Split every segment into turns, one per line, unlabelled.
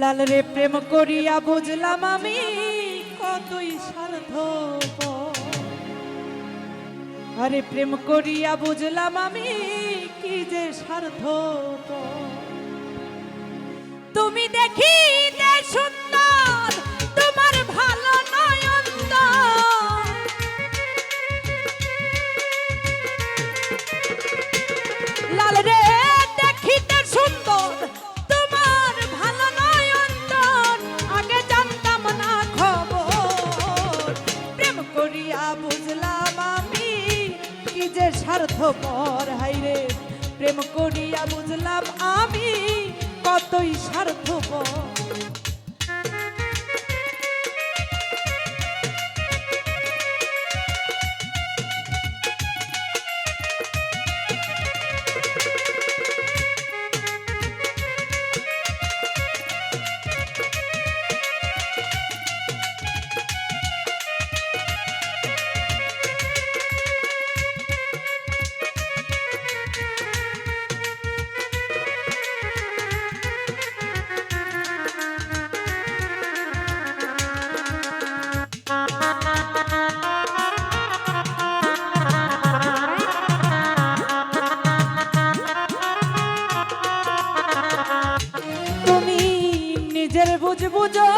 লাল রে প্রেম করিয়া বুঝলাম আমি কতই স্বার্থপর। আরে প্রেম করিয়া বুঝলাম আমি কি যে স্বার্থপর। তুমি দেখিতে সুন্দর তোমার ভালো নয়ন লাল রে দেখিতে সুন্দর তোমার ভালো নয়ন আগে জানতাম না খবর। প্রেম করিয়া বুঝলাম আমি কি যে স্বার্থপর। হাইরে প্রেম করিয়া বুঝলাম আমি কতই স্বার্থপর। নিজের বুঝ বুঝো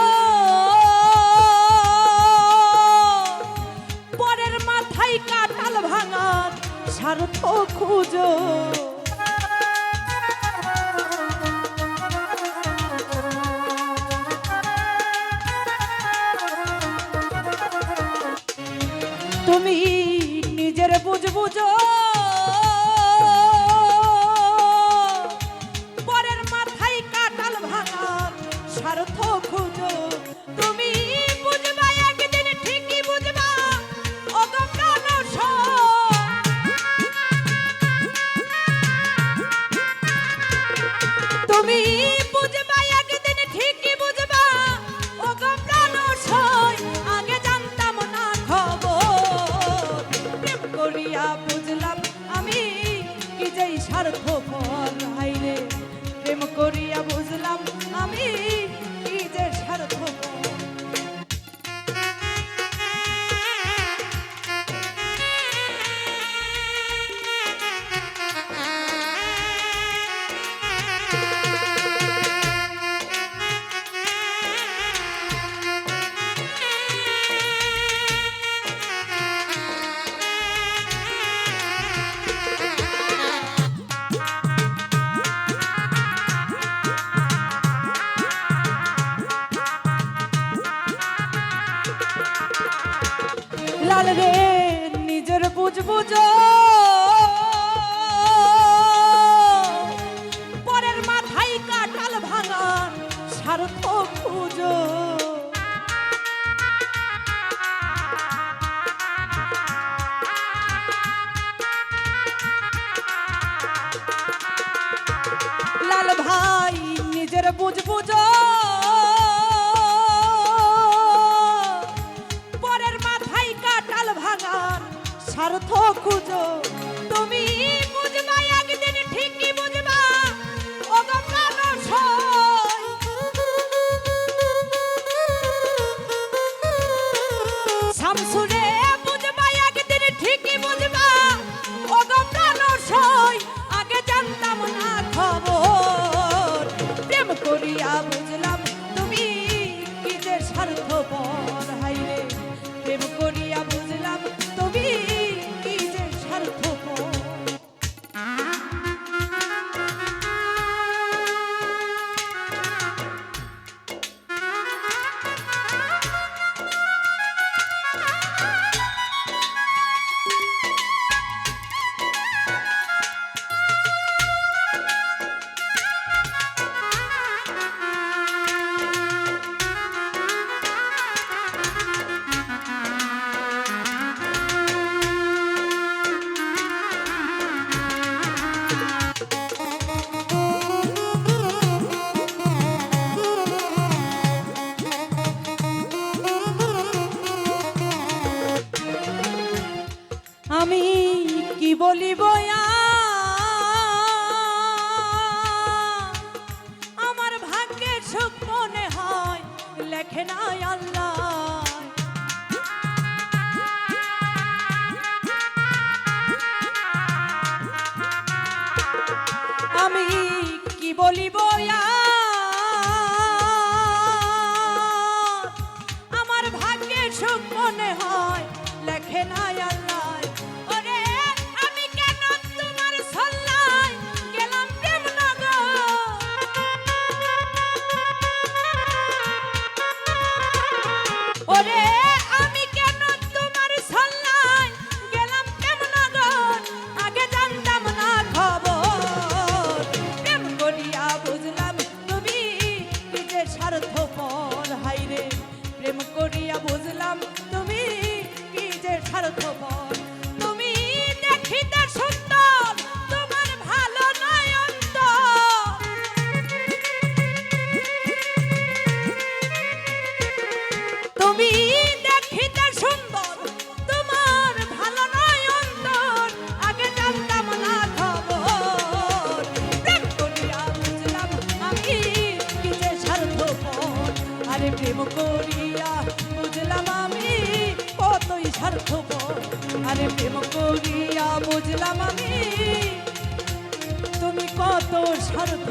পরের মাথায় কাটাল ভাঙার স্বার্থ খুঁজো। তুমি নিজের বুঝ বুঝো স্বার্থ খুঁজো। তুমি বুঝবা একদিন ঠিকই বুঝবা ও গো প্রাণ তুমি বুঝবা একদিন ঠিকই বুঝবা ও গো প্রাণ আগে জানতাম না খবর। প্রেম করিয়া বুঝলাম আমি কি যে স্বার্থপর। হাইরে প্রেম করিয়া বুঝলাম আমি কি যে স্বার্থপর। লাল রে নিজের বুঝ বুঝো পরের মাথায় কাটাল ভাঙার স্বার্থ খুঁজো। লাল ভাই নিজের বুঝ বুঝো স্বার্থ খুঁজো। তুমি বুঝবা একদিন ঠিকই বুঝবা ও গো প্রাণ শামসুরে বুঝবা একদিন ঠিকই বুঝবা ও গো প্রাণ আগে জানতাম না খবর। প্রেম করিয়া বুঝলাম তুমি কি যে স্বার্থপর। হাইরে প্রেম করিয়া বুঝলাম তুমি কি যে স্বার্থপর। আমি কি বলিব আর? আমার ভাগ্যে সুখ মনে হয় লেখে নাই আল্লাহ। ওরে আমি কেন তোমার ছল্লায় গেলাম প্রেম নগর? ওরে আমি কেন তোমার ছল্লায় গেলাম প্রেম নগর? আগে জানতাম না খবর। প্রেম করিয়া বুঝলাম তুমি কি যে স্বার্থপর। হাইরে প্রেম করিয়া বুঝলাম তুমি কি যে স্বার্থপর। তুমি দেখিতে সুন্দর, তোমার ভালো নয় অন্তর। তুমি দেখিতে সুন্দর, তোমার ভালো নয় অন্তর। আগে জানতাম না খবর। প্রেম করিয়া বুঝলাম আমি কি যে স্বার্থপর। আরে প্রেম করিয়া বুঝলাম আমি কতই স্বার্থপর। আরে প্রেম করিয়া বুঝলাম আমি তুমি কত স্বার্থ